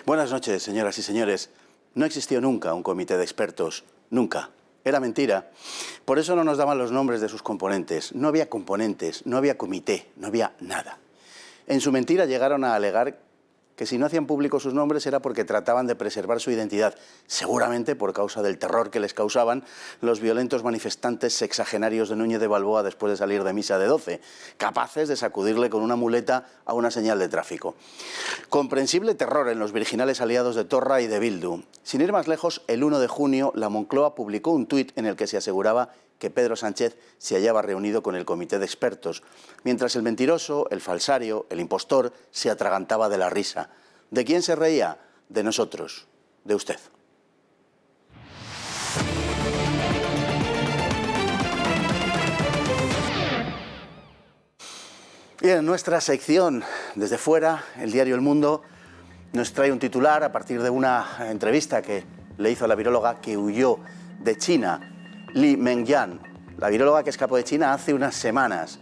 Buenas noches, señoras y señores. No existió nunca un comité de expertos, nunca. Era mentira. Por eso no nos daban los nombres de sus componentes. No había componentes, no había comité, no había nada. En su mentira llegaron a alegar que si no hacían públicos sus nombres era porque trataban de preservar su identidad, seguramente por causa del terror que les causaban los violentos manifestantes sexagenarios de Núñez de Balboa después de salir de misa de 12, capaces de sacudirle con una muleta a una señal de tráfico. Comprensible terror en los virginales aliados de Torra y de Bildu. Sin ir más lejos, el 1 de junio la Moncloa publicó un tuit en el que se aseguraba que Pedro Sánchez se hallaba reunido con el comité de expertos, mientras el mentiroso, el falsario, el impostor se atragantaba de la risa. ¿De quién se reía? De nosotros, de usted. Y en nuestra sección, desde fuera, el diario El Mundo nos trae un titular a partir de una entrevista que le hizo a la viróloga que huyó de China, Li Mengyan, la viróloga que escapó de China hace unas semanas,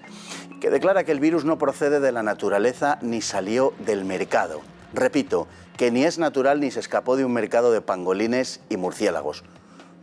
que declara que el virus no procede de la naturaleza ni salió del mercado. Repito, que ni es natural ni se escapó de un mercado de pangolines y murciélagos.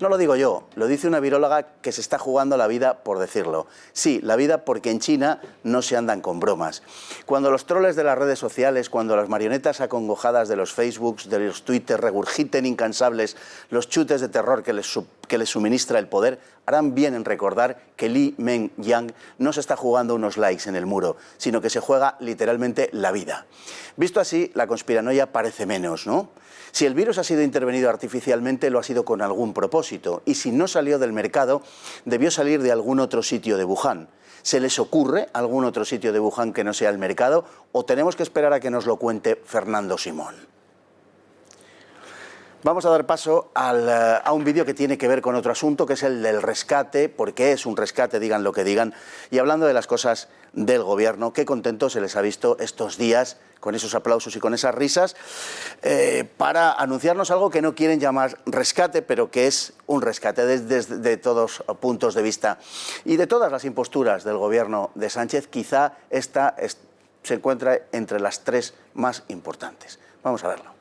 No lo digo yo, lo dice una viróloga que se está jugando la vida por decirlo. Sí, la vida porque en China no se andan con bromas. Cuando los troles de las redes sociales, cuando las marionetas acongojadas de los Facebooks, de los Twitter regurgiten incansables los chutes de terror que les suministra el poder, harán bien en recordar que Li Mengyan no se está jugando unos likes en el muro, sino que se juega literalmente la vida. Visto así, la conspiranoia parece menos, ¿no? Si el virus ha sido intervenido artificialmente, lo ha sido con algún propósito. Y si no salió del mercado, debió salir de algún otro sitio de Wuhan. ¿Se les ocurre algún otro sitio de Wuhan que no sea el mercado? ¿O tenemos que esperar a que nos lo cuente Fernando Simón? Vamos a dar paso a un vídeo que tiene que ver con otro asunto, que es el del rescate, porque es un rescate, digan lo que digan, y hablando de las cosas del gobierno, qué contento se les ha visto estos días, con esos aplausos y con esas risas, para anunciarnos algo que no quieren llamar rescate, pero que es un rescate desde todos puntos de vista. Y de todas las imposturas del gobierno de Sánchez, quizá esta se encuentra entre las tres más importantes. Vamos a verlo.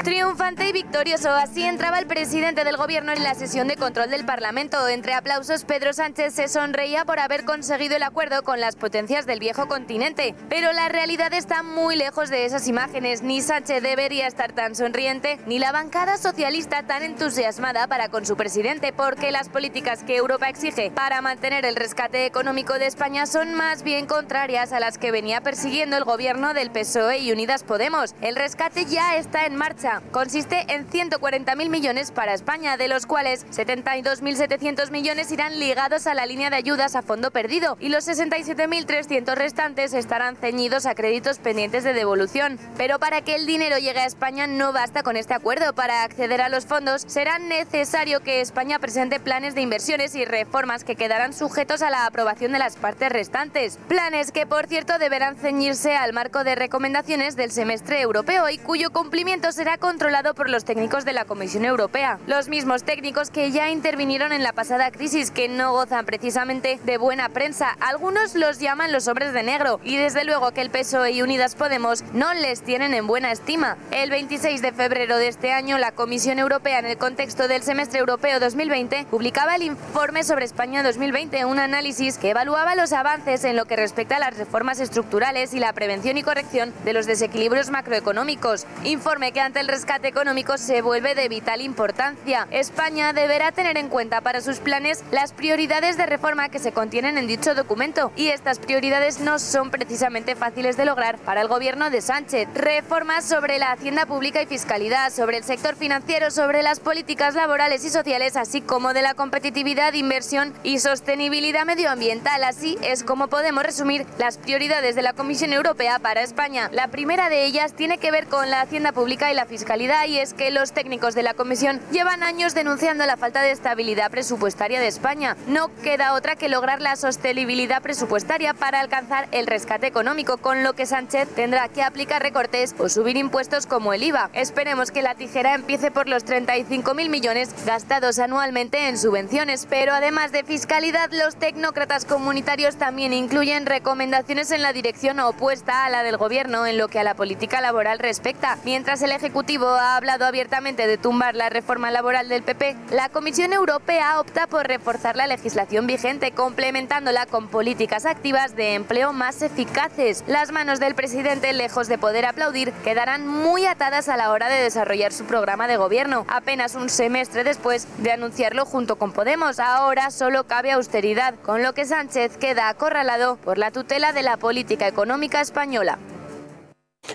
Triunfante y victorioso, así entraba el presidente del gobierno en la sesión de control del Parlamento. Entre aplausos, Pedro Sánchez se sonreía por haber conseguido el acuerdo con las potencias del viejo continente. Pero la realidad está muy lejos de esas imágenes. Ni Sánchez debería estar tan sonriente, ni la bancada socialista tan entusiasmada para con su presidente, porque las políticas que Europa exige para mantener el rescate económico de España son más bien contrarias a las que venía persiguiendo el gobierno del PSOE y Unidas Podemos. El rescate ya está en marcha. Consiste en 140.000 millones para España, de los cuales 72.700 millones irán ligados a la línea de ayudas a fondo perdido y los 67.300 restantes estarán ceñidos a créditos pendientes de devolución. Pero para que el dinero llegue a España no basta con este acuerdo. Para acceder a los fondos será necesario que España presente planes de inversiones y reformas que quedarán sujetos a la aprobación de las partes restantes. Planes que, por cierto, deberán ceñirse al marco de recomendaciones del semestre europeo y cuyo cumplimiento será controlado por los técnicos de la Comisión Europea. Los mismos técnicos que ya intervinieron en la pasada crisis, que no gozan precisamente de buena prensa. Algunos los llaman los hombres de negro y desde luego que el PSOE y Unidas Podemos no les tienen en buena estima. El 26 de febrero de este año, la Comisión Europea, en el contexto del semestre europeo 2020, publicaba el informe sobre España 2020, un análisis que evaluaba los avances en lo que respecta a las reformas estructurales y la prevención y corrección de los desequilibrios macroeconómicos. Informe que ante el rescate económico se vuelve de vital importancia. España deberá tener en cuenta para sus planes las prioridades de reforma que se contienen en dicho documento, y estas prioridades no son precisamente fáciles de lograr para el gobierno de Sánchez. Reformas sobre la hacienda pública y fiscalidad, sobre el sector financiero, sobre las políticas laborales y sociales, así como de la competitividad, inversión y sostenibilidad medioambiental. Así es como podemos resumir las prioridades de la Comisión Europea para España. La primera de ellas tiene que ver con la hacienda pública y la fiscalidad, realidad, y es que los técnicos de la Comisión llevan años denunciando la falta de estabilidad presupuestaria de España. No queda otra que lograr la sostenibilidad presupuestaria para alcanzar el rescate económico, con lo que Sánchez tendrá que aplicar recortes o subir impuestos como el IVA. Esperemos que la tijera empiece por los 35.000 millones gastados anualmente en subvenciones, pero además de fiscalidad, los tecnócratas comunitarios también incluyen recomendaciones en la dirección opuesta a la del Gobierno en lo que a la política laboral respecta. Mientras el Ejecutivo ha hablado abiertamente de tumbar la reforma laboral del PP, la Comisión Europea opta por reforzar la legislación vigente, complementándola con políticas activas de empleo más eficaces. Las manos del presidente, lejos de poder aplaudir, quedarán muy atadas a la hora de desarrollar su programa de gobierno, apenas un semestre después de anunciarlo junto con Podemos. Ahora solo cabe austeridad, con lo que Sánchez queda acorralado por la tutela de la política económica española.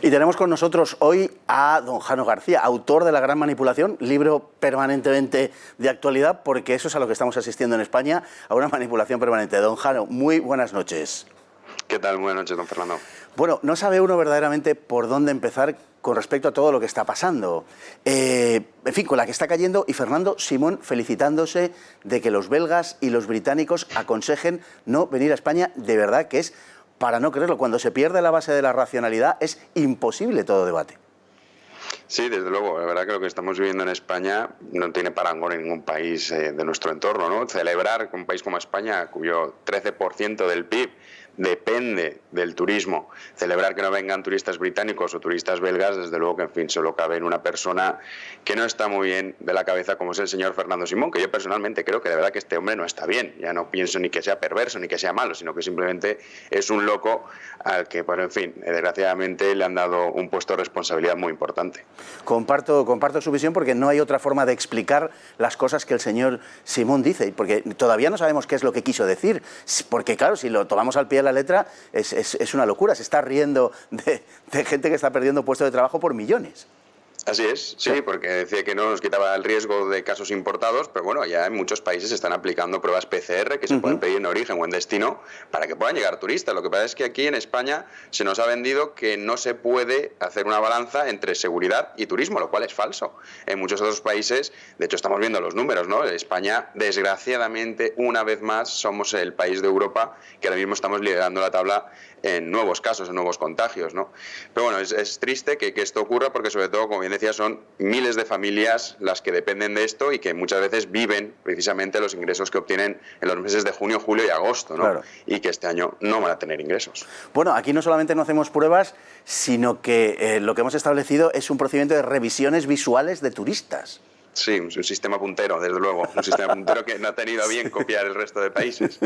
Y tenemos con nosotros hoy a don Jano García, autor de La Gran Manipulación, libro permanentemente de actualidad, porque eso es a lo que estamos asistiendo en España, a una manipulación permanente. Don Jano, muy buenas noches. ¿Qué tal? Buenas noches, don Fernando. Bueno, no sabe uno verdaderamente por dónde empezar con respecto a todo lo que está pasando. En fin, con la que está cayendo, y Fernando Simón felicitándose de que los belgas y los británicos aconsejen no venir a España. De verdad que es para no creerlo. Cuando se pierde la base de la racionalidad es imposible todo debate. Sí, desde luego. La verdad que lo que estamos viviendo en España no tiene parangón en ningún país de nuestro entorno, ¿no? Celebrar que un país como España, cuyo 13% del PIB depende del turismo, celebrar que no vengan turistas británicos o turistas belgas, desde luego que, en fin, solo cabe en una persona que no está muy bien de la cabeza, como es el señor Fernando Simón, que yo personalmente creo que de verdad que este hombre no está bien. Ya no pienso ni que sea perverso ni que sea malo, sino que simplemente es un loco al que, pues, en fin, desgraciadamente le han dado un puesto de responsabilidad muy importante. Comparto su visión, porque no hay otra forma de explicar las cosas que el señor Simón dice, porque todavía no sabemos qué es lo que quiso decir, porque claro, si lo tomamos al pie de la letra es una locura. Se está riendo de gente que está perdiendo puestos de trabajo por millones. Así es, sí, porque decía que no nos quitaba el riesgo de casos importados, pero bueno, ya en muchos países se están aplicando pruebas PCR que se pueden pedir en origen o en destino para que puedan llegar turistas. Lo que pasa es que aquí en España se nos ha vendido que no se puede hacer una balanza entre seguridad y turismo, lo cual es falso. En muchos otros países, de hecho estamos viendo los números, ¿no? España, desgraciadamente, una vez más, somos el país de Europa que ahora mismo estamos liderando la tabla en nuevos casos, en nuevos contagios, ¿no? Pero bueno, es triste que esto ocurra porque, sobre todo, como bien decía, son miles de familias las que dependen de esto y que muchas veces viven precisamente los ingresos que obtienen en los meses de junio, julio y agosto, ¿no? Claro. Y que este año no van a tener ingresos. Bueno, aquí no solamente no hacemos pruebas, sino que lo que hemos establecido es un procedimiento de revisiones visuales de turistas. Sí, un sistema puntero, desde luego. Un sistema puntero que no ha tenido a bien copiar el resto de países.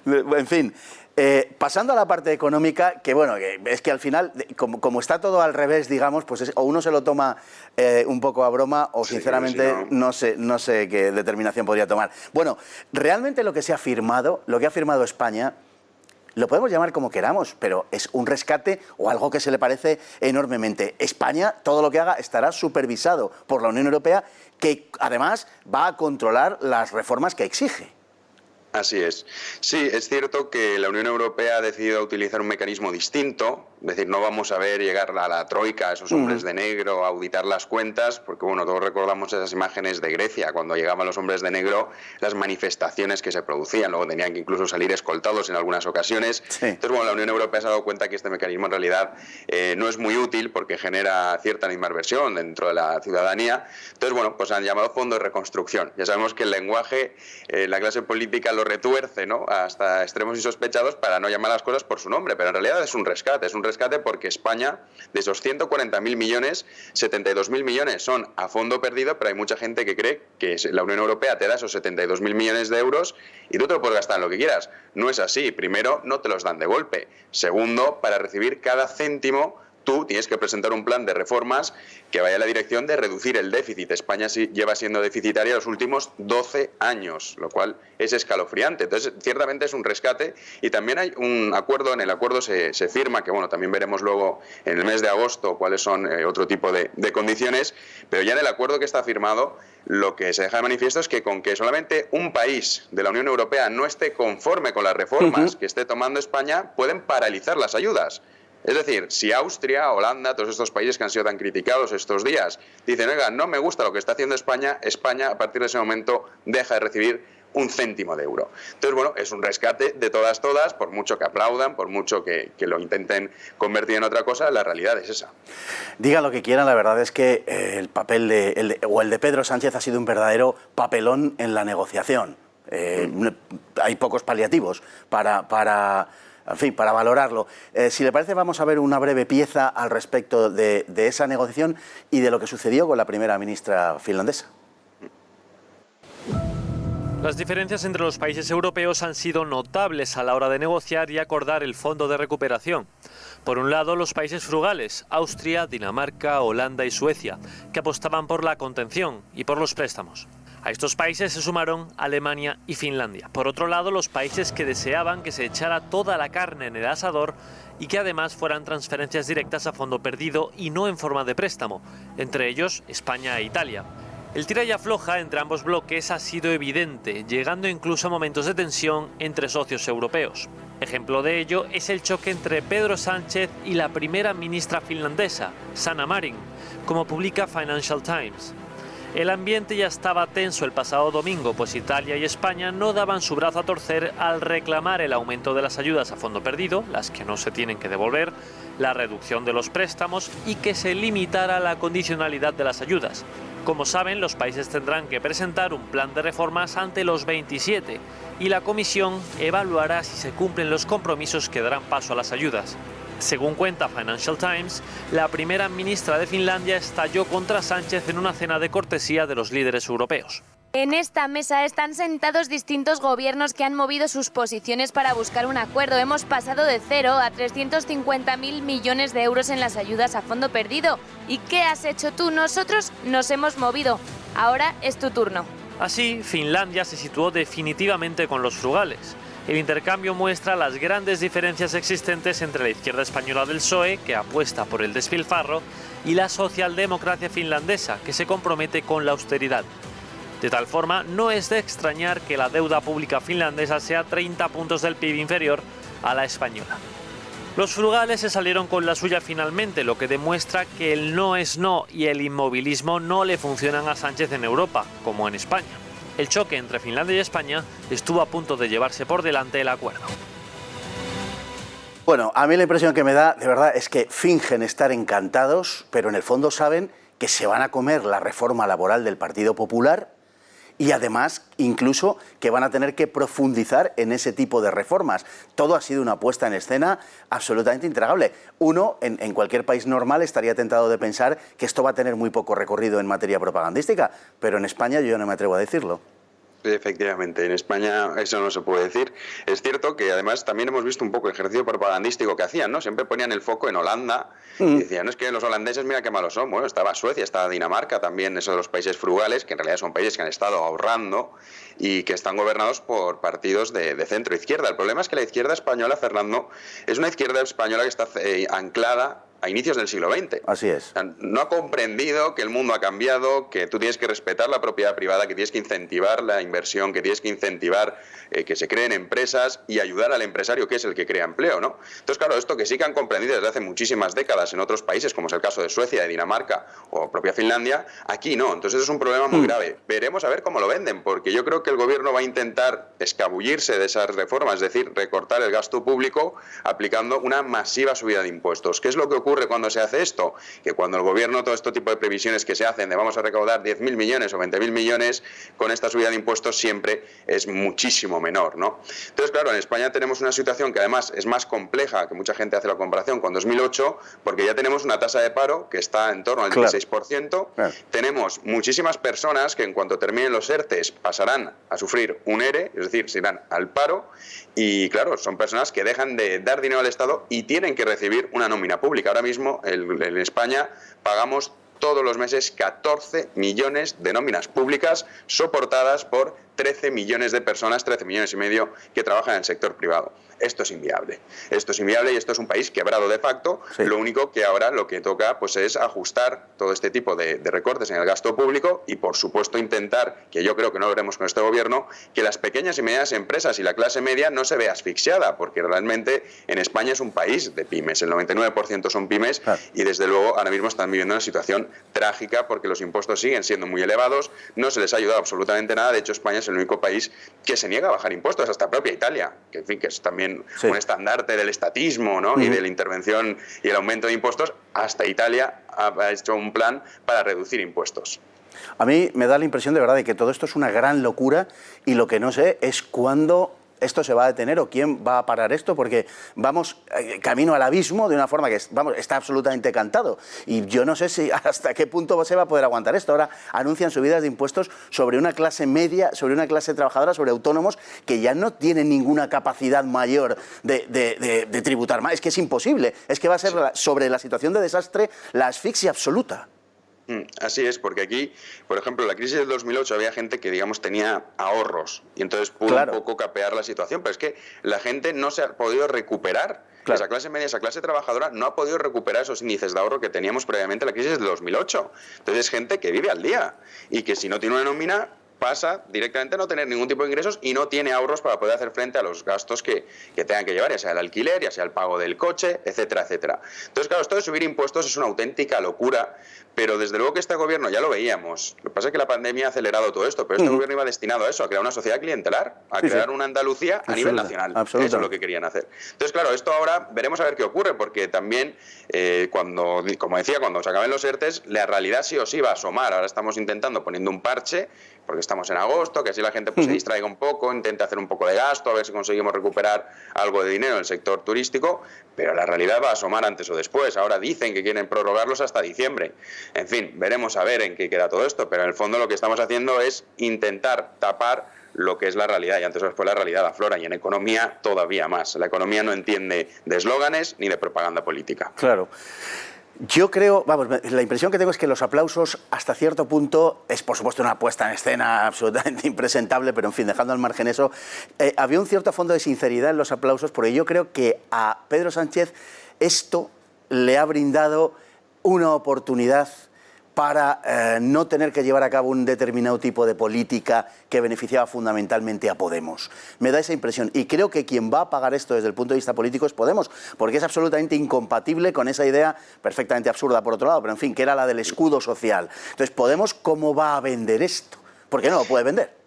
En fin, pasando a la parte económica, que bueno, es que al final, como está todo al revés, digamos, pues o uno se lo toma un poco a broma o sinceramente sí, no sé qué determinación podría tomar. Bueno, realmente lo que ha firmado España, lo podemos llamar como queramos, pero es un rescate o algo que se le parece enormemente. España, todo lo que haga, estará supervisado por la Unión Europea, que además va a controlar las reformas que exige. Así es. Sí, es cierto que la Unión Europea ha decidido utilizar un mecanismo distinto, es decir, no vamos a ver llegar a la troika, a esos hombres de negro, a auditar las cuentas, porque bueno, todos recordamos esas imágenes de Grecia, cuando llegaban los hombres de negro, las manifestaciones que se producían, luego tenían que incluso salir escoltados en algunas ocasiones. Sí. Entonces, bueno, la Unión Europea se ha dado cuenta que este mecanismo en realidad no es muy útil porque genera cierta animadversión dentro de la ciudadanía. Entonces, bueno, pues han llamado Fondo de Reconstrucción. Ya sabemos que el lenguaje, la clase política lo retuerce, ¿no?, hasta extremos insospechados para no llamar las cosas por su nombre, pero en realidad es un rescate porque España, de esos 140.000 millones, 72.000 millones son a fondo perdido, pero hay mucha gente que cree que la Unión Europea te da esos 72.000 millones de euros y tú te lo puedes gastar en lo que quieras. No es así. Primero, no te los dan de golpe. Segundo, para recibir cada céntimo, tú tienes que presentar un plan de reformas que vaya en la dirección de reducir el déficit. España sí lleva siendo deficitaria los últimos 12 años, lo cual es escalofriante. Entonces, ciertamente es un rescate y también hay un acuerdo. En el acuerdo se firma, que bueno, también veremos luego en el mes de agosto cuáles son otro tipo de condiciones, pero ya en el acuerdo que está firmado, lo que se deja de manifiesto es que con que solamente un país de la Unión Europea no esté conforme con las reformas que esté tomando España, pueden paralizar las ayudas. Es decir, si Austria, Holanda, todos estos países que han sido tan criticados estos días, dicen, oiga, no me gusta lo que está haciendo España, España a partir de ese momento deja de recibir un céntimo de euro. Entonces, bueno, es un rescate de todas, por mucho que aplaudan, por mucho que lo intenten convertir en otra cosa, la realidad es esa. Digan lo que quieran, la verdad es que el papel el de Pedro Sánchez ha sido un verdadero papelón en la negociación. Hay pocos paliativos para valorarlo. Si le parece, vamos a ver una breve pieza al respecto de esa negociación y de lo que sucedió con la primera ministra finlandesa. Las diferencias entre los países europeos han sido notables a la hora de negociar y acordar el fondo de recuperación. Por un lado, los países frugales, Austria, Dinamarca, Holanda y Suecia, que apostaban por la contención y por los préstamos. A estos países se sumaron Alemania y Finlandia. Por otro lado, los países que deseaban que se echara toda la carne en el asador y que además fueran transferencias directas a fondo perdido y no en forma de préstamo, entre ellos España e Italia. El tira y afloja entre ambos bloques ha sido evidente, llegando incluso a momentos de tensión entre socios europeos. Ejemplo de ello es el choque entre Pedro Sánchez y la primera ministra finlandesa, Sanna Marin, como publica Financial Times. El ambiente ya estaba tenso el pasado domingo, pues Italia y España no daban su brazo a torcer al reclamar el aumento de las ayudas a fondo perdido, las que no se tienen que devolver, la reducción de los préstamos y que se limitara la condicionalidad de las ayudas. Como saben, los países tendrán que presentar un plan de reformas ante los 27 y la Comisión evaluará si se cumplen los compromisos que darán paso a las ayudas. Según cuenta Financial Times, la primera ministra de Finlandia estalló contra Sánchez en una cena de cortesía de los líderes europeos. En esta mesa están sentados distintos gobiernos que han movido sus posiciones para buscar un acuerdo. Hemos pasado de 0 a 350.000 millones de euros en las ayudas a fondo perdido. ¿Y qué has hecho tú? Nosotros nos hemos movido. Ahora es tu turno. Así, Finlandia se situó definitivamente con los frugales. El intercambio muestra las grandes diferencias existentes entre la izquierda española del PSOE, que apuesta por el despilfarro, y la socialdemocracia finlandesa, que se compromete con la austeridad. De tal forma, no es de extrañar que la deuda pública finlandesa sea 30 puntos del PIB inferior a la española. Los frugales se salieron con la suya finalmente, lo que demuestra que el no es no y el inmovilismo no le funcionan a Sánchez en Europa, como en España. El choque entre Finlandia y España estuvo a punto de llevarse por delante el acuerdo. Bueno, a mí la impresión que me da, de verdad, es que fingen estar encantados, pero en el fondo saben que se van a comer la reforma laboral del Partido Popular y además incluso que van a tener que profundizar en ese tipo de reformas. Todo ha sido una puesta en escena absolutamente intragable. Uno, en cualquier país normal, estaría tentado de pensar que esto va a tener muy poco recorrido en materia propagandística, pero en España yo no me atrevo a decirlo. Efectivamente, en España eso no se puede decir. Es cierto que además también hemos visto un poco el ejercicio propagandístico que hacían, ¿no? Siempre ponían el foco en Holanda y decían, no, es que los holandeses mira qué malos son. Bueno, estaba Suecia, estaba Dinamarca también, esos de los países frugales, que en realidad son países que han estado ahorrando y que están gobernados por partidos de centro-izquierda. El problema es que la izquierda española, Fernando, es una izquierda española que está anclada a inicios del siglo XX. Así es. O sea, no ha comprendido que el mundo ha cambiado, que tú tienes que respetar la propiedad privada, que tienes que incentivar la inversión, que tienes que incentivar que se creen empresas y ayudar al empresario, que es el que crea empleo, ¿no? Entonces, claro, esto que sí que han comprendido desde hace muchísimas décadas en otros países, como es el caso de Suecia, de Dinamarca o propia Finlandia, aquí no. Entonces es un problema muy grave. Veremos a ver cómo lo venden, porque yo creo que el gobierno va a intentar escabullirse de esas reformas, es decir, recortar el gasto público aplicando una masiva subida de impuestos. ¿Qué es lo que ocurre cuando se hace esto? Que cuando el gobierno, todo este tipo de previsiones que se hacen de vamos a recaudar 10.000 millones o 20.000 millones, con esta subida de impuestos siempre es muchísimo menor, ¿no? Entonces, claro, en España tenemos una situación que además es más compleja, que mucha gente hace la comparación con 2008, porque ya tenemos una tasa de paro que está en torno al 16%, tenemos muchísimas personas que en cuanto terminen los ERTEs pasarán a sufrir un ERE, es decir, se irán al paro, y claro, son personas que dejan de dar dinero al Estado y tienen que recibir una nómina pública. Ahora mismo en España pagamos todos los meses 14 millones de nóminas públicas soportadas por 13 millones de personas, 13 millones y medio, que trabajan en el sector privado. Esto es inviable. Esto es inviable y esto es un país quebrado de facto. Sí. Lo único que ahora lo que toca pues es ajustar todo este tipo de recortes en el gasto público y, por supuesto, intentar, que yo creo que no lo veremos con este gobierno, que las pequeñas y medianas empresas y la clase media no se vea asfixiada, porque realmente en España es un país de pymes. El 99% son pymes y, desde luego, ahora mismo están viviendo una situación trágica porque los impuestos siguen siendo muy elevados, no se les ha ayudado absolutamente nada. De hecho, España es el único país que se niega a bajar impuestos, hasta propia Italia, que, en fin, que es también un estandarte del estatismo, ¿no? Y de la intervención y el aumento de impuestos. Hasta Italia ha hecho un plan para reducir impuestos. A mí me da la impresión de verdad de que todo esto es una gran locura y lo que no sé es cuándo esto se va a detener o quién va a parar esto, porque vamos camino al abismo de una forma que está absolutamente cantado. Y yo no sé si hasta qué punto se va a poder aguantar esto. Ahora anuncian subidas de impuestos sobre una clase media, sobre una clase trabajadora, sobre autónomos que ya no tienen ninguna capacidad mayor de tributar más. Es que es imposible. Es que va a ser sobre la situación de desastre la asfixia absoluta. Así es, porque aquí, por ejemplo, en la crisis del 2008 había gente que, digamos, tenía ahorros y entonces pudo un poco capear la situación, pero es que la gente no se ha podido recuperar. Esa clase media, esa clase trabajadora no ha podido recuperar esos índices de ahorro que teníamos previamente en la crisis del 2008. Entonces es gente que vive al día y que, si no tiene una nómina, pasa directamente a no tener ningún tipo de ingresos y no tiene ahorros para poder hacer frente a los gastos que tengan que llevar, ya sea el alquiler, ya sea el pago del coche, etcétera, etcétera. Entonces, claro, esto de subir impuestos es una auténtica locura, pero desde luego que este gobierno, ya lo veíamos, lo que pasa es que la pandemia ha acelerado todo esto, pero este gobierno iba destinado a eso, a crear una sociedad clientelar, a crear una Andalucía a nivel nacional. Eso es lo que querían hacer. Entonces, claro, esto ahora veremos a ver qué ocurre, porque también, como decía, cuando se acaben los ERTEs, la realidad sí o sí va a asomar. Ahora estamos intentando, poniendo un parche, porque estamos en agosto, que así la gente pues se distraiga un poco, intente hacer un poco de gasto, a ver si conseguimos recuperar algo de dinero en el sector turístico, pero la realidad va a asomar antes o después. Ahora dicen que quieren prorrogarlos hasta diciembre. En fin, veremos a ver en qué queda todo esto, pero en el fondo lo que estamos haciendo es intentar tapar lo que es la realidad, y antes o después la realidad aflora, y en economía todavía más. La economía no entiende de eslóganes ni de propaganda política. Claro. Yo creo, vamos, la impresión que tengo es que los aplausos hasta cierto punto es, por supuesto, una puesta en escena absolutamente impresentable, pero en fin, dejando al margen eso, había un cierto fondo de sinceridad en los aplausos, porque yo creo que a Pedro Sánchez esto le ha brindado una oportunidad para no tener que llevar a cabo un determinado tipo de política que beneficiaba fundamentalmente a Podemos. Me da esa impresión. Y creo que quien va a pagar esto desde el punto de vista político es Podemos, porque es absolutamente incompatible con esa idea, perfectamente absurda por otro lado, pero en fin, que era la del escudo social. Entonces, ¿Podemos cómo va a vender esto? ¿Por qué no lo puede vender?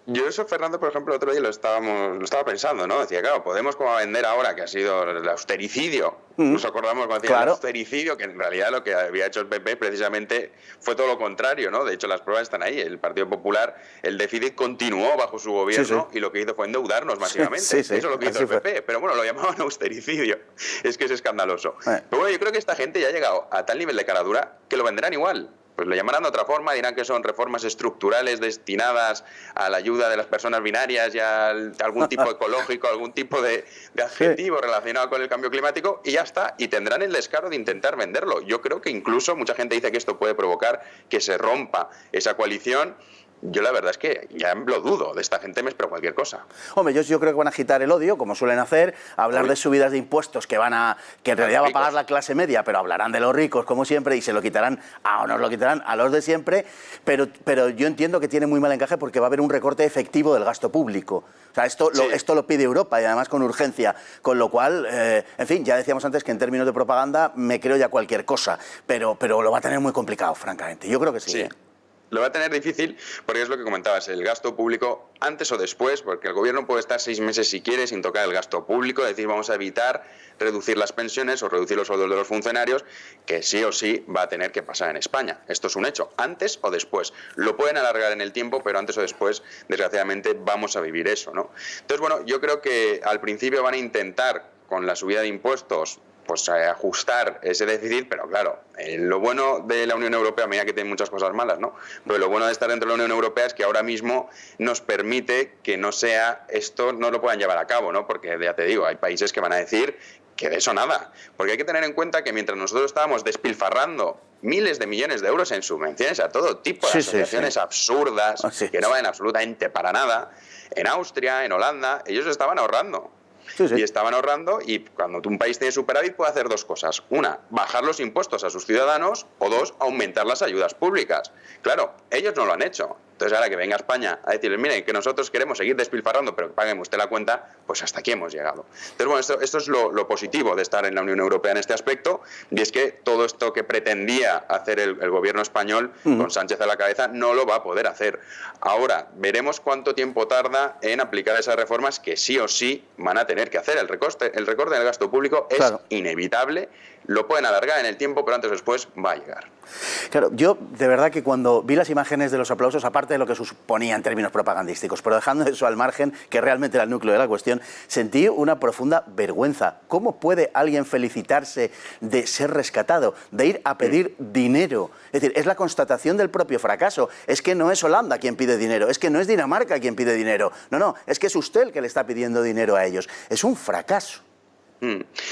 Yo eso, Fernando, por ejemplo, el otro día lo estaba pensando, ¿no? Decía, claro, Podemos cómo va a vender ahora que ha sido el austericidio. Nos acordamos cuando decía el austericidio, que en realidad lo que había hecho el PP precisamente fue todo lo contrario, ¿no? De hecho, las pruebas están ahí. El Partido Popular, el déficit continuó bajo su gobierno y lo que hizo fue endeudarnos masivamente. Eso es lo que hizo el PP. Pero bueno, lo llamaban austericidio. Es que es escandaloso. Pero bueno, yo creo que esta gente ya ha llegado a tal nivel de caradura que lo venderán igual. Pues lo llamarán de otra forma, dirán que son reformas estructurales destinadas a la ayuda de las personas binarias y a algún tipo ecológico, algún tipo de adjetivo relacionado con el cambio climático, y ya está. Y tendrán el descaro de intentar venderlo. Yo creo que incluso mucha gente dice que esto puede provocar que se rompa esa coalición. Yo la verdad es que ya lo dudo, de esta gente me espero cualquier cosa. Hombre, yo creo que van a agitar el odio, como suelen hacer, hablar de subidas de impuestos que en realidad va a pagar la clase media, pero hablarán de los ricos, como siempre, y se lo quitarán, o nos lo quitarán a los de siempre, pero yo entiendo que tiene muy mal encaje porque va a haber un recorte efectivo del gasto público. O sea, esto lo pide Europa y además con urgencia, con lo cual, en fin, ya decíamos antes que en términos de propaganda me creo ya cualquier cosa, pero lo va a tener muy complicado, francamente. Yo creo que sí. Lo va a tener difícil porque es lo que comentabas, el gasto público antes o después, porque el gobierno puede estar 6 meses si quiere sin tocar el gasto público, es decir, vamos a evitar reducir las pensiones o reducir los sueldos de los funcionarios, que sí o sí va a tener que pasar en España. Esto es un hecho, antes o después. Lo pueden alargar en el tiempo, pero antes o después, desgraciadamente, vamos a vivir eso, ¿no? Entonces, bueno, yo creo que al principio van a intentar, con la subida de impuestos, pues ajustar ese déficit, pero claro, lo bueno de la Unión Europea, mira que tiene muchas cosas malas, ¿no? Pero lo bueno de estar dentro de la Unión Europea es que ahora mismo nos permite que no sea esto, no lo puedan llevar a cabo, ¿no? Porque ya te digo, hay países que van a decir que de eso nada, porque hay que tener en cuenta que mientras nosotros estábamos despilfarrando miles de millones de euros en subvenciones a todo tipo de asociaciones absurdas que no valen absolutamente para nada. En Austria, en Holanda, ellos estaban ahorrando. Y estaban ahorrando, y cuando un país tiene superávit puede hacer dos cosas. Una, bajar los impuestos a sus ciudadanos, o dos, aumentar las ayudas públicas. Claro, ellos no lo han hecho. Entonces ahora que venga España a decirles, miren, que nosotros queremos seguir despilfarrando, pero que paguen usted la cuenta, pues hasta aquí hemos llegado. Entonces, bueno, esto es lo positivo de estar en la Unión Europea en este aspecto, y es que todo esto que pretendía hacer el gobierno español, con Sánchez a la cabeza, no lo va a poder hacer. Ahora, veremos cuánto tiempo tarda en aplicar esas reformas que sí o sí van a tener que hacer. El recorte del gasto público es inevitable, lo pueden alargar en el tiempo, pero antes o después va a llegar. Claro, yo de verdad que cuando vi las imágenes de los aplausos, aparte de lo que suponía en términos propagandísticos, pero dejando eso al margen, que realmente era el núcleo de la cuestión, sentí una profunda vergüenza. ¿Cómo puede alguien felicitarse de ser rescatado, de ir a pedir dinero? Es decir, es la constatación del propio fracaso. Es que no es Holanda quien pide dinero, es que no es Dinamarca quien pide dinero. No, es que es usted el que le está pidiendo dinero a ellos. Es un fracaso.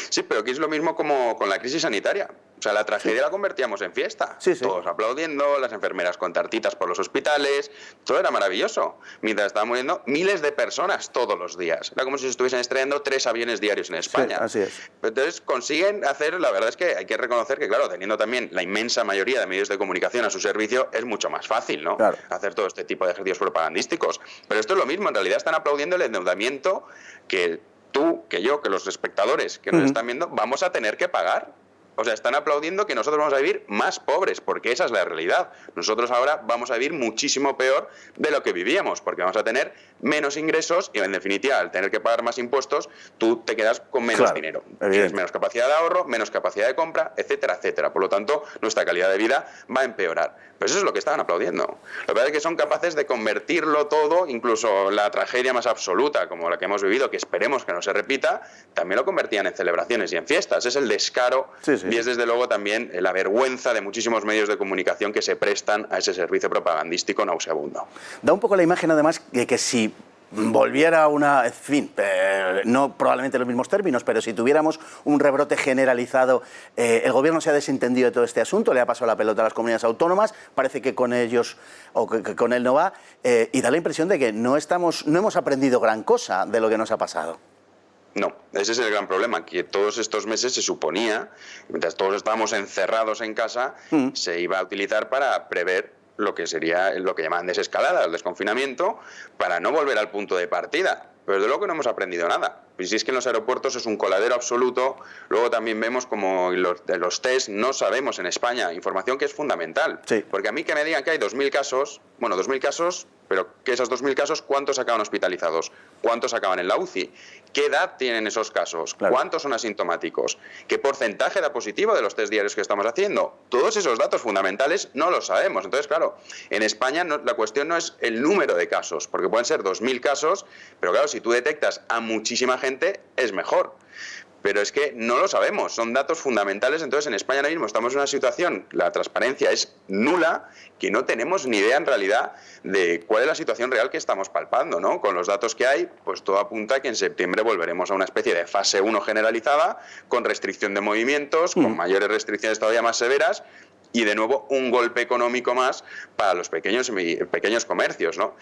Sí, pero aquí es lo mismo como con la crisis sanitaria. O sea, la tragedia la convertíamos en fiesta. Todos aplaudiendo, las enfermeras con tartitas por los hospitales, todo era maravilloso. Mientras estaban muriendo miles de personas todos los días. Era como si se estuviesen estrellando 3 aviones diarios en España. Sí, así es. Entonces consiguen hacer, la verdad es que hay que reconocer que, claro, teniendo también la inmensa mayoría de medios de comunicación a su servicio, es mucho más fácil, ¿no? Hacer todo este tipo de ejercicios propagandísticos. Pero esto es lo mismo, en realidad están aplaudiendo el endeudamiento que tú, que yo, que los espectadores que nos están viendo, vamos a tener que pagar. O sea, están aplaudiendo que nosotros vamos a vivir más pobres, porque esa es la realidad. Nosotros ahora vamos a vivir muchísimo peor de lo que vivíamos, porque vamos a tener menos ingresos y, en definitiva, al tener que pagar más impuestos, tú te quedas con menos dinero. Tienes menos capacidad de ahorro, menos capacidad de compra, etcétera, etcétera. Por lo tanto, nuestra calidad de vida va a empeorar. Pero eso es lo que estaban aplaudiendo. Lo que pasa es que son capaces de convertirlo todo, incluso la tragedia más absoluta, como la que hemos vivido, que esperemos que no se repita, también lo convertían en celebraciones y en fiestas. Es el descaro. Y es desde luego también la vergüenza de muchísimos medios de comunicación que se prestan a ese servicio propagandístico nauseabundo. Da un poco la imagen además de que si volviera una, en fin, no probablemente en los mismos términos, pero si tuviéramos un rebrote generalizado, el gobierno se ha desentendido de todo este asunto, le ha pasado la pelota a las comunidades autónomas, parece que con ellos o que con él no va, y da la impresión de que no hemos aprendido gran cosa de lo que nos ha pasado. No, ese es el gran problema, que todos estos meses se suponía, mientras todos estábamos encerrados en casa, se iba a utilizar para prever lo que sería lo que llaman desescalada, el desconfinamiento, para no volver al punto de partida. Pero de luego no hemos aprendido nada. Y si es que en los aeropuertos es un coladero absoluto, luego también vemos como los test no sabemos en España, información que es fundamental. Porque a mí que me digan que hay 2.000 casos, bueno, 2.000 casos, pero que esos 2.000 casos, ¿cuántos acaban hospitalizados? ¿Cuántos acaban en la UCI? ¿Qué edad tienen esos casos? ¿Cuántos son asintomáticos? ¿Qué porcentaje da positivo de los test diarios que estamos haciendo? Todos esos datos fundamentales no los sabemos. Entonces, claro, en España la cuestión no es el número de casos, porque pueden ser 2.000 casos, pero claro, si tú detectas a muchísima gente, es mejor. Pero es que no lo sabemos, son datos fundamentales. Entonces en España ahora mismo estamos en una situación, la transparencia es nula, que no tenemos ni idea en realidad de cuál es la situación real que estamos palpando, ¿no? Con los datos que hay, pues todo apunta a que en septiembre volveremos a una especie de fase 1 generalizada, con restricción de movimientos, con mayores restricciones todavía más severas, y de nuevo un golpe económico más para los pequeños comercios, ¿no?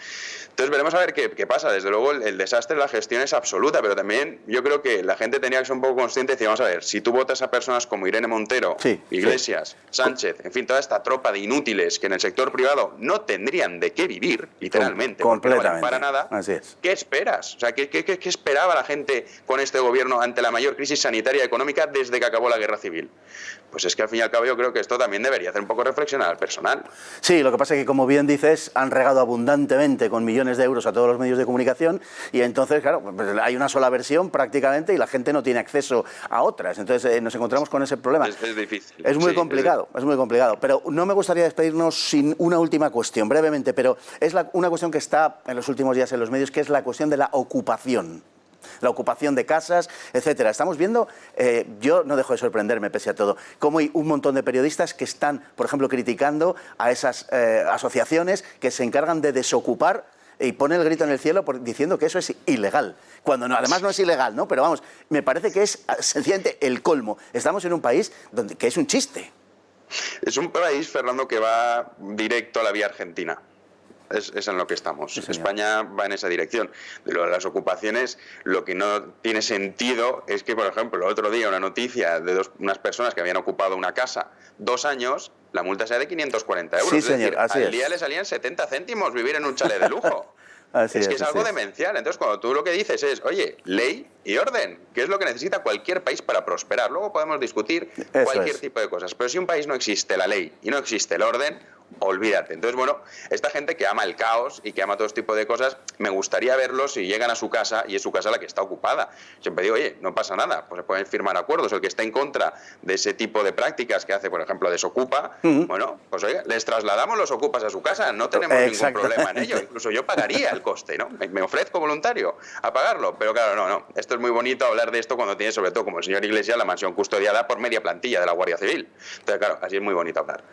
Entonces veremos a ver qué pasa. Desde luego el desastre, la gestión es absoluta, pero también yo creo que la gente tenía que ser un poco consciente y decir, vamos a ver, si tú votas a personas como Irene Montero, Iglesias, Sánchez, en fin, toda esta tropa de inútiles que en el sector privado no tendrían de qué vivir, literalmente, porque no valen para nada, ¿qué esperas? O sea, ¿qué esperaba la gente con este gobierno ante la mayor crisis sanitaria y económica desde que acabó la guerra civil? Pues es que al fin y al cabo yo creo que esto también debería hacer un poco reflexionar al personal. Sí, lo que pasa es que, como bien dices, han regado abundantemente con millones de euros a todos los medios de comunicación y entonces, claro, pues hay una sola versión prácticamente y la gente no tiene acceso a otras. Entonces nos encontramos con ese problema. Es difícil. Es muy complicado, es muy complicado. Pero no me gustaría despedirnos sin una última cuestión, brevemente, pero es una cuestión que está en los últimos días en los medios, que es la cuestión de la ocupación. La ocupación de casas, etcétera. Estamos viendo, yo no dejo de sorprenderme pese a todo, cómo hay un montón de periodistas que están, por ejemplo, criticando a esas asociaciones que se encargan de desocupar y ponen el grito en el cielo diciendo que eso es ilegal. Cuando no, además no es ilegal, ¿no? Pero vamos, me parece que es sencillamente el colmo. Estamos en un país que es un chiste. Es un país, Fernando, que va directo a la vía argentina. Es en lo que estamos. Sí, España va en esa dirección. De lo de las ocupaciones, lo que no tiene sentido es que, por ejemplo, el otro día una noticia de unas personas que habían ocupado una casa 2 años, la multa sea de 540 euros. Sí, es señor, decir, al día le salían 70 céntimos vivir en un chalet de lujo. Es que es algo demencial. Entonces, cuando tú lo que dices es, oye, ley y orden, que es lo que necesita cualquier país para prosperar. Luego podemos discutir cualquier tipo de cosas. Pero si un país no existe la ley y no existe el orden, olvídate. Entonces, bueno, esta gente que ama el caos y que ama todo este tipo de cosas, me gustaría verlos si llegan a su casa y es su casa la que está ocupada. Siempre digo, oye, no pasa nada, pues se pueden firmar acuerdos. El que está en contra de ese tipo de prácticas que hace, por ejemplo, Desocupa, bueno, pues oye, les trasladamos los ocupas a su casa, no tenemos ningún problema en ello. Incluso yo pagaría el coste, ¿no? Me ofrezco voluntario a pagarlo, pero claro, no. Esto es muy bonito hablar de esto cuando tienes, sobre todo, como el señor Iglesias, la mansión custodiada por media plantilla de la Guardia Civil. Entonces, claro, así es muy bonito hablar.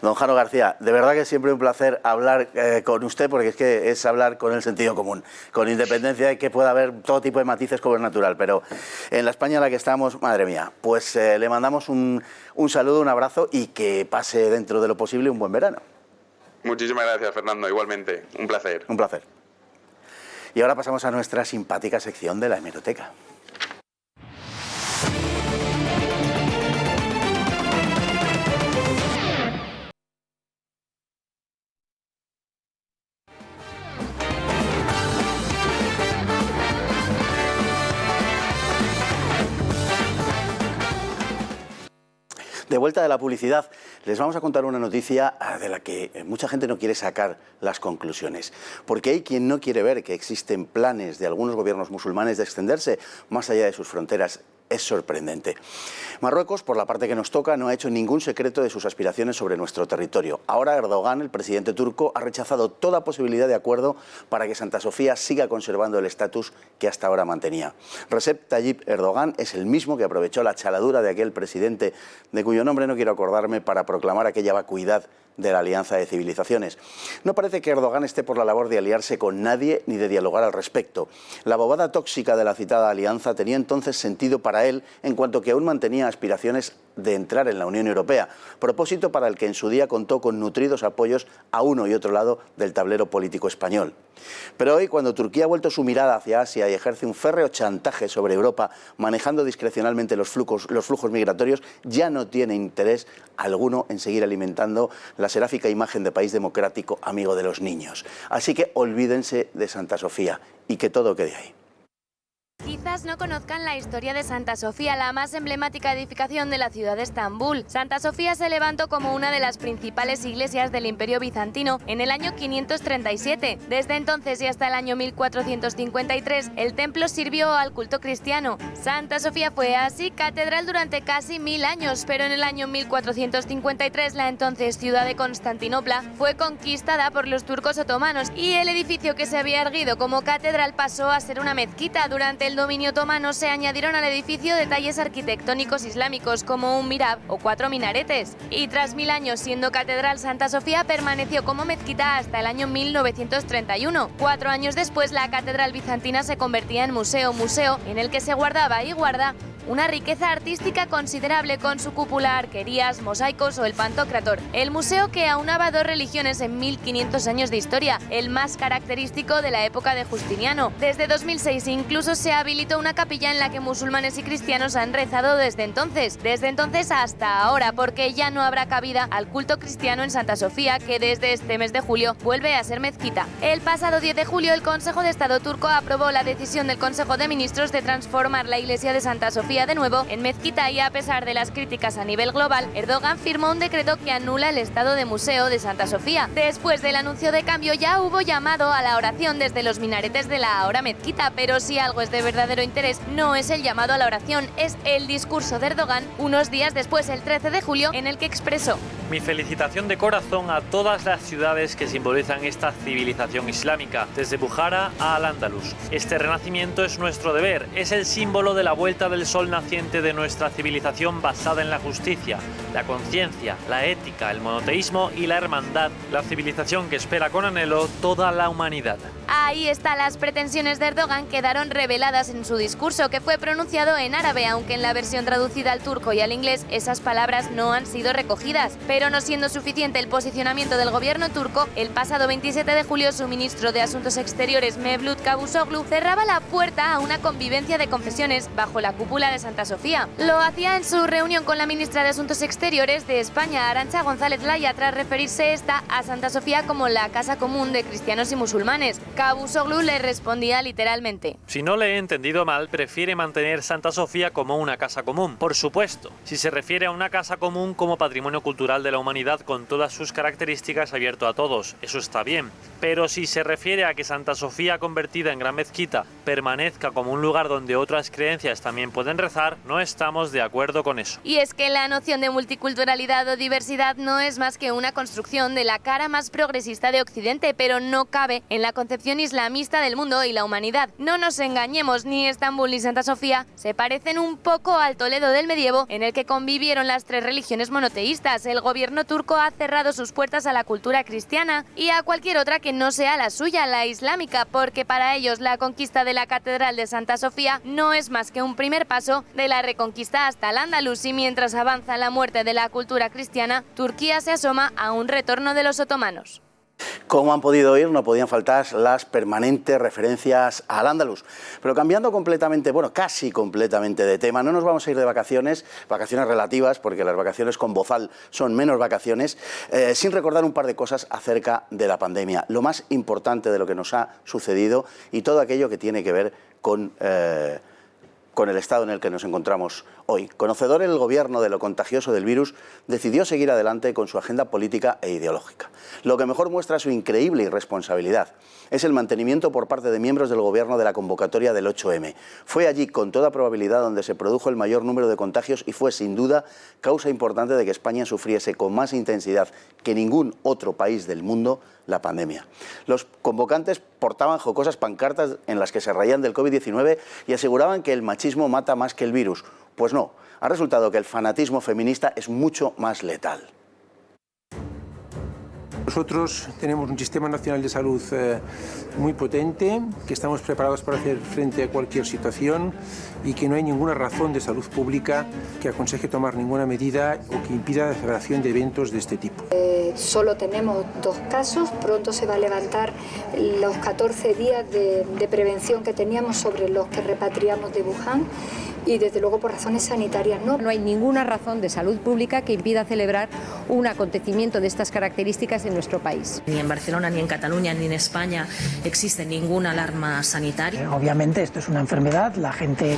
Don Jano García, de verdad que siempre un placer hablar con usted, porque es que es hablar con el sentido común, con independencia de que pueda haber todo tipo de matices como es natural, pero en la España en la que estamos, madre mía, pues le mandamos un saludo, un abrazo y que pase dentro de lo posible un buen verano. Muchísimas gracias, Fernando, igualmente, un placer. Un placer. Y ahora pasamos a nuestra simpática sección de la hemeroteca. De vuelta de la publicidad, les vamos a contar una noticia de la que mucha gente no quiere sacar las conclusiones, porque hay quien no quiere ver que existen planes de algunos gobiernos musulmanes de extenderse más allá de sus fronteras. Es sorprendente. Marruecos, por la parte que nos toca, no ha hecho ningún secreto de sus aspiraciones sobre nuestro territorio. Ahora Erdogan, el presidente turco, ha rechazado toda posibilidad de acuerdo para que Santa Sofía siga conservando el estatus que hasta ahora mantenía. Recep Tayyip Erdogan es el mismo que aprovechó la chaladura de aquel presidente, de cuyo nombre no quiero acordarme, para proclamar aquella vacuidad de la alianza de civilizaciones. No parece que Erdogan esté por la labor de aliarse con nadie ni de dialogar al respecto. La bobada tóxica de la citada alianza tenía entonces sentido para él, en cuanto que aún mantenía aspiraciones de entrar en la Unión Europea, propósito para el que en su día contó con nutridos apoyos a uno y otro lado del tablero político español. Pero hoy, cuando Turquía ha vuelto su mirada hacia Asia y ejerce un férreo chantaje sobre Europa, manejando discrecionalmente los flujos migratorios, ya no tiene interés alguno en seguir alimentando la seráfica imagen de país democrático amigo de los niños. Así que olvídense de Santa Sofía y que todo quede ahí. Quizás no conozcan la historia de Santa Sofía, la más emblemática edificación de la ciudad de Estambul. Santa Sofía se levantó como una de las principales iglesias del Imperio Bizantino en el año 537. Desde entonces y hasta el año 1453, el templo sirvió al culto cristiano. Santa Sofía fue así catedral durante casi 1000 años, pero en el año 1453 la entonces ciudad de Constantinopla fue conquistada por los turcos otomanos y el edificio que se había erguido como catedral pasó a ser una mezquita. Durante el dominio otomano se añadieron al edificio detalles arquitectónicos islámicos como un mihrab o 4 minaretes. Y tras 1000 años siendo catedral, Santa Sofía permaneció como mezquita hasta el año 1931. 4 años después, la catedral bizantina se convertía en museo en el que se guardaba y guarda una riqueza artística considerable con su cúpula, arquerías, mosaicos o el Pantocrátor. El museo que aunaba 2 religiones en 1500 años de historia, el más característico de la época de Justiniano. Desde 2006 incluso se habilitó una capilla en la que musulmanes y cristianos han rezado desde entonces hasta ahora, porque ya no habrá cabida al culto cristiano en Santa Sofía, que desde este mes de julio vuelve a ser mezquita. El pasado 10 de julio el Consejo de Estado turco aprobó la decisión del Consejo de Ministros de transformar la iglesia de Santa Sofía de nuevo en mezquita y a pesar de las críticas a nivel global, Erdogan firmó un decreto que anula el estado de museo de Santa Sofía. Después del anuncio de cambio ya hubo llamado a la oración desde los minaretes de la ahora mezquita, pero si algo es de verdadero interés no es el llamado a la oración, es el discurso de Erdogan unos días después, el 13 de julio, en el que expresó: mi felicitación de corazón a todas las ciudades que simbolizan esta civilización islámica, desde Bukhara a Al-Ándalus. Este renacimiento es nuestro deber, es el símbolo de la vuelta del sol naciente de nuestra civilización basada en la justicia, la conciencia, la ética, el monoteísmo y la hermandad, la civilización que espera con anhelo toda la humanidad. Ahí está, las pretensiones de Erdogan quedaron reveladas en su discurso, que fue pronunciado en árabe, aunque en la versión traducida al turco y al inglés esas palabras no han sido recogidas. Pero no siendo suficiente el posicionamiento del gobierno turco, el pasado 27 de julio su ministro de Asuntos Exteriores, Mevlut Cavusoglu, cerraba la puerta a una convivencia de confesiones bajo la cúpula de Santa Sofía. Lo hacía en su reunión con la ministra de Asuntos Exteriores de España, Arantxa González Laya, tras referirse esta a Santa Sofía como la casa común de cristianos y musulmanes. Cavusoglu le respondía literalmente: si no le he entendido mal, prefiere mantener Santa Sofía como una casa común. Por supuesto, si se refiere a una casa común como patrimonio cultural de la humanidad con todas sus características abierto a todos, eso está bien. Pero si se refiere a que Santa Sofía convertida en gran mezquita permanezca como un lugar donde otras creencias también pueden rezar, no estamos de acuerdo con eso. Y es que la noción de multiculturalidad o diversidad no es más que una construcción de la cara más progresista de Occidente, pero no cabe en la concepción islamista del mundo y la humanidad. No nos engañemos, ni Estambul ni Santa Sofía se parecen un poco al Toledo del medievo, en el que convivieron las tres religiones monoteístas. El gobierno turco ha cerrado sus puertas a la cultura cristiana y a cualquier otra que no sea la suya, la islámica, porque para ellos la conquista de la Catedral de Santa Sofía no es más que un primer paso de la reconquista hasta el Andalus, y mientras avanza la muerte de la cultura cristiana, Turquía se asoma a un retorno de los otomanos. Como han podido oír, no podían faltar las permanentes referencias al Andalus. Pero cambiando completamente, bueno, casi completamente de tema, no nos vamos a ir de vacaciones, vacaciones relativas, porque las vacaciones con bozal son menos vacaciones, sin recordar un par de cosas acerca de la pandemia, lo más importante de lo que nos ha sucedido y todo aquello que tiene que ver con el estado en el que nos encontramos hoy. Conocedor el gobierno de lo contagioso del virus, decidió seguir adelante con su agenda política e ideológica. Lo que mejor muestra su increíble irresponsabilidad es el mantenimiento por parte de miembros del gobierno de la convocatoria del 8M. Fue allí, con toda probabilidad, donde se produjo el mayor número de contagios y fue, sin duda, causa importante de que España sufriese con más intensidad que ningún otro país del mundo la pandemia. Los convocantes portaban jocosas pancartas en las que se reían del COVID-19 y aseguraban que el machismo mata más que el virus. Pues no, ha resultado que el fanatismo feminista es mucho más letal. Nosotros tenemos un sistema nacional de salud muy potente, que estamos preparados para hacer frente a cualquier situación y que no hay ninguna razón de salud pública que aconseje tomar ninguna medida o que impida la celebración de eventos de este tipo. Solo tenemos 2 casos, pronto se va a levantar los 14 días de prevención que teníamos sobre los que repatriamos de Wuhan. Y desde luego por razones sanitarias no. No hay ninguna razón de salud pública que impida celebrar un acontecimiento de estas características en nuestro país. Ni en Barcelona, ni en Cataluña, ni en España existe ninguna alarma sanitaria. Obviamente esto es una enfermedad, la gente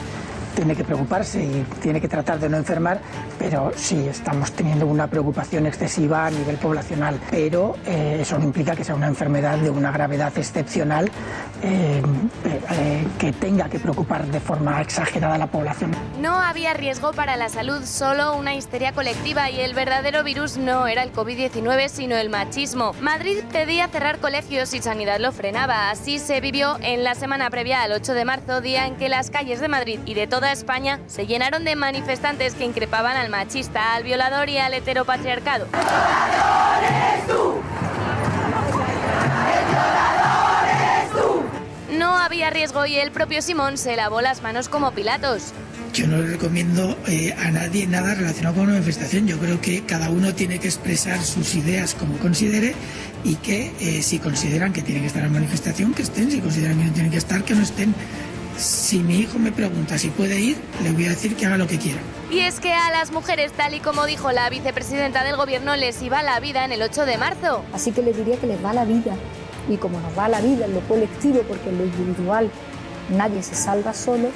tiene que preocuparse y tiene que tratar de no enfermar, pero sí estamos teniendo una preocupación excesiva a nivel poblacional, pero eso no implica que sea una enfermedad de una gravedad excepcional que tenga que preocupar de forma exagerada a la población. No había riesgo para la salud, solo una histeria colectiva, y el verdadero virus no era el COVID-19, sino el machismo. Madrid pedía cerrar colegios y Sanidad lo frenaba. Así se vivió en la semana previa al 8 de marzo, día en que las calles de Madrid y de toda España se llenaron de manifestantes que increpaban al machista, al violador y al heteropatriarcado. ¡El violador eres tú! ¡El violador eres tú! No había riesgo y el propio Simón se lavó las manos como Pilatos. Yo no le recomiendo a nadie nada relacionado con una manifestación. Yo creo que cada uno tiene que expresar sus ideas como considere y que si consideran que tienen que estar en manifestación, que estén. Si consideran que no tienen que estar, que no estén. Si mi hijo me pregunta si puede ir, le voy a decir que haga lo que quiera. Y es que a las mujeres, tal y como dijo la vicepresidenta del gobierno, les iba la vida en el 8 de marzo. Así que les diría que les va la vida. Y como nos va la vida en lo colectivo, porque en lo individual nadie se salva solo,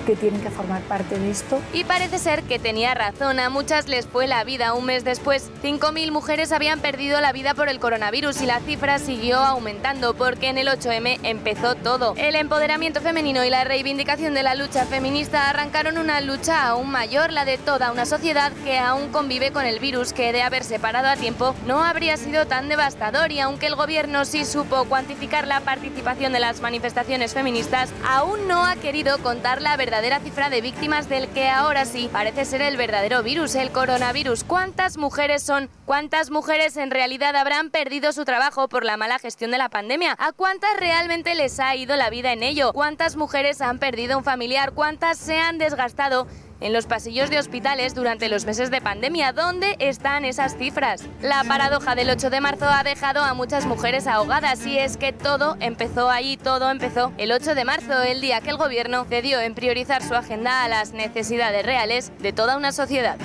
que tienen que formar parte de esto. Y parece ser que tenía razón, a muchas les fue la vida. Un mes después, 5.000 mujeres habían perdido la vida por el coronavirus y la cifra siguió aumentando porque en el 8M empezó todo. El empoderamiento femenino y la reivindicación de la lucha feminista arrancaron una lucha aún mayor, la de toda una sociedad que aún convive con el virus, que de haberse parado a tiempo no habría sido tan devastador. Y aunque el gobierno sí supo cuantificar la participación de las manifestaciones feministas, aún no ha querido contar la verdad verdadera cifra de víctimas del que ahora sí parece ser el verdadero virus, el coronavirus. ¿Cuántas mujeres son? ¿Cuántas mujeres en realidad habrán perdido su trabajo por la mala gestión de la pandemia? ¿A cuántas realmente les ha ido la vida en ello? ¿Cuántas mujeres han perdido un familiar? ¿Cuántas se han desgastado en los pasillos de hospitales durante los meses de pandemia? ¿Dónde están esas cifras? La paradoja del 8 de marzo ha dejado a muchas mujeres ahogadas, y es que todo empezó ahí, todo empezó el 8 de marzo, el día que el gobierno cedió en priorizar su agenda a las necesidades reales de toda una sociedad.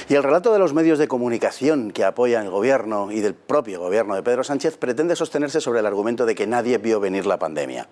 Y el relato de los medios de comunicación que apoyan el gobierno y del propio gobierno de Pedro Sánchez pretende sostenerse sobre el argumento de que nadie vio venir la pandemia.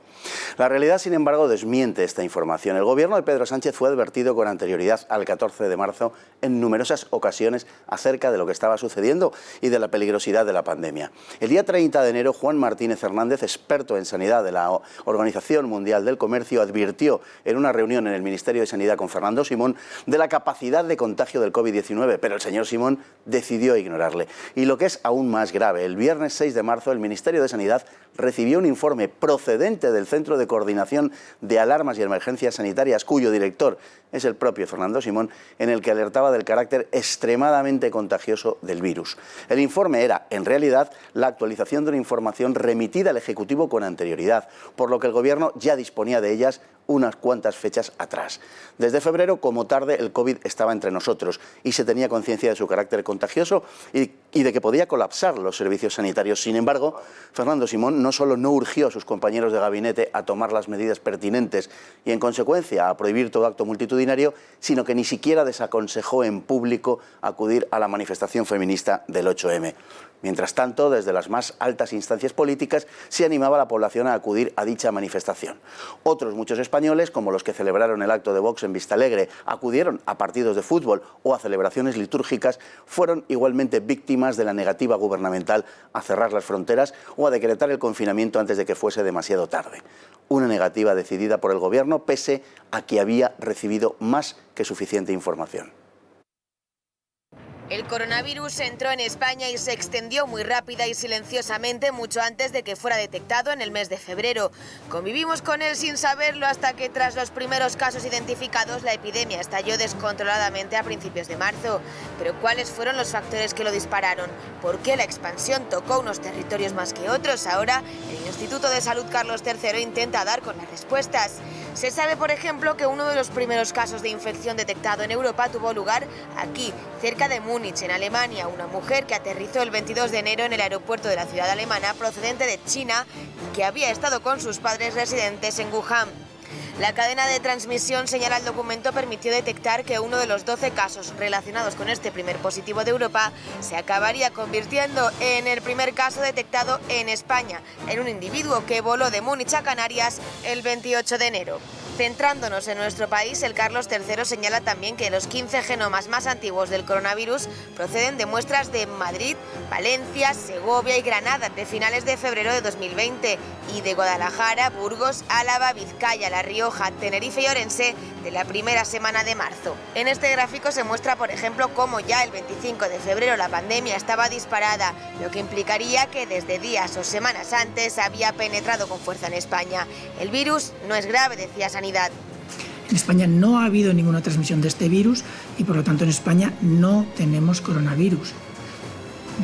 La realidad, sin embargo, desmiente esta información. El gobierno de Pedro Sánchez fue advertido con anterioridad al 14 de marzo en numerosas ocasiones acerca de lo que estaba sucediendo y de la peligrosidad de la pandemia. El día 30 de enero, Juan Martínez Hernández, experto en sanidad de la Organización Mundial del Comercio, advirtió en una reunión en el Ministerio de Sanidad con Fernando Simón de la capacidad de contagio del COVID-19, pero el señor Simón decidió ignorarle. Y lo que es aún más grave, el viernes 6 de marzo el Ministerio de Sanidad recibió un informe procedente del Centro de Coordinación de Alarmas y Emergencias Sanitarias, cuyo director es el propio Fernando Simón, en el que alertaba del carácter extremadamente contagioso del virus. El informe era, en realidad, la actualización de una información remitida al Ejecutivo con anterioridad, por lo que el Gobierno ya disponía de ellas unas cuantas fechas atrás. Desde febrero, como tarde, el COVID estaba entre nosotros y se tenía conciencia de su carácter contagioso y de que podía colapsar los servicios sanitarios. Sin embargo, Fernando Simón no solo no urgió a sus compañeros de gabinete a tomar las medidas pertinentes y, en consecuencia, a prohibir todo acto multitudinario, sino que ni siquiera desaconsejó en público acudir a la manifestación feminista del 8M. Mientras tanto, desde las más altas instancias políticas se animaba a la población a acudir a dicha manifestación. Otros muchos españoles, como los que celebraron el acto de Vox en Vistalegre, acudieron a partidos de fútbol o a celebraciones litúrgicas, fueron igualmente víctimas de la negativa gubernamental a cerrar las fronteras o a decretar el confinamiento antes de que fuese demasiado tarde. Una negativa decidida por el Gobierno pese a que había recibido más que suficiente información. El coronavirus entró en España y se extendió muy rápida y silenciosamente mucho antes de que fuera detectado en el mes de febrero. Convivimos con él sin saberlo hasta que, tras los primeros casos identificados, la epidemia estalló descontroladamente a principios de marzo. Pero ¿cuáles fueron los factores que lo dispararon? ¿Por qué la expansión tocó unos territorios más que otros? Ahora, el Instituto de Salud Carlos III intenta dar con las respuestas. Se sabe, por ejemplo, que uno de los primeros casos de infección detectado en Europa tuvo lugar aquí, cerca de Múnich, en Alemania. Una mujer que aterrizó el 22 de enero en el aeropuerto de la ciudad alemana procedente de China y que había estado con sus padres residentes en Wuhan. La cadena de transmisión, señala el documento, permitió detectar que uno de los 12 casos relacionados con este primer positivo de Europa se acabaría convirtiendo en el primer caso detectado en España, en un individuo que voló de Múnich a Canarias el 28 de enero. Centrándonos en nuestro país, el Carlos III señala también que los 15 genomas más antiguos del coronavirus proceden de muestras de Madrid, Valencia, Segovia y Granada de finales de febrero de 2020 y de Guadalajara, Burgos, Álava, Vizcaya, La Rioja, Tenerife y Orense de la primera semana de marzo. En este gráfico se muestra, por ejemplo, cómo ya el 25 de febrero la pandemia estaba disparada, lo que implicaría que desde días o semanas antes había penetrado con fuerza en España. El virus no es grave, decía Sanidad. En España no ha habido ninguna transmisión de este virus y, por lo tanto, en España no tenemos coronavirus.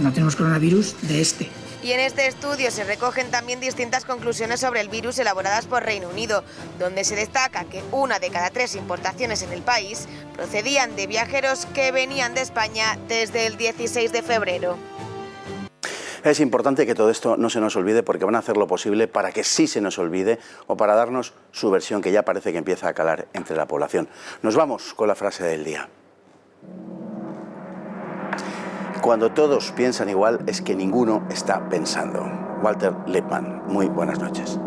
No tenemos coronavirus de este. Y en este estudio se recogen también distintas conclusiones sobre el virus elaboradas por Reino Unido, donde se destaca que 1 de cada 3 importaciones en el país procedían de viajeros que venían de España desde el 16 de febrero. Es importante que todo esto no se nos olvide, porque van a hacer lo posible para que sí se nos olvide o para darnos su versión, que ya parece que empieza a calar entre la población. Nos vamos con la frase del día. Cuando todos piensan igual es que ninguno está pensando. Walter Lippmann. Muy buenas noches.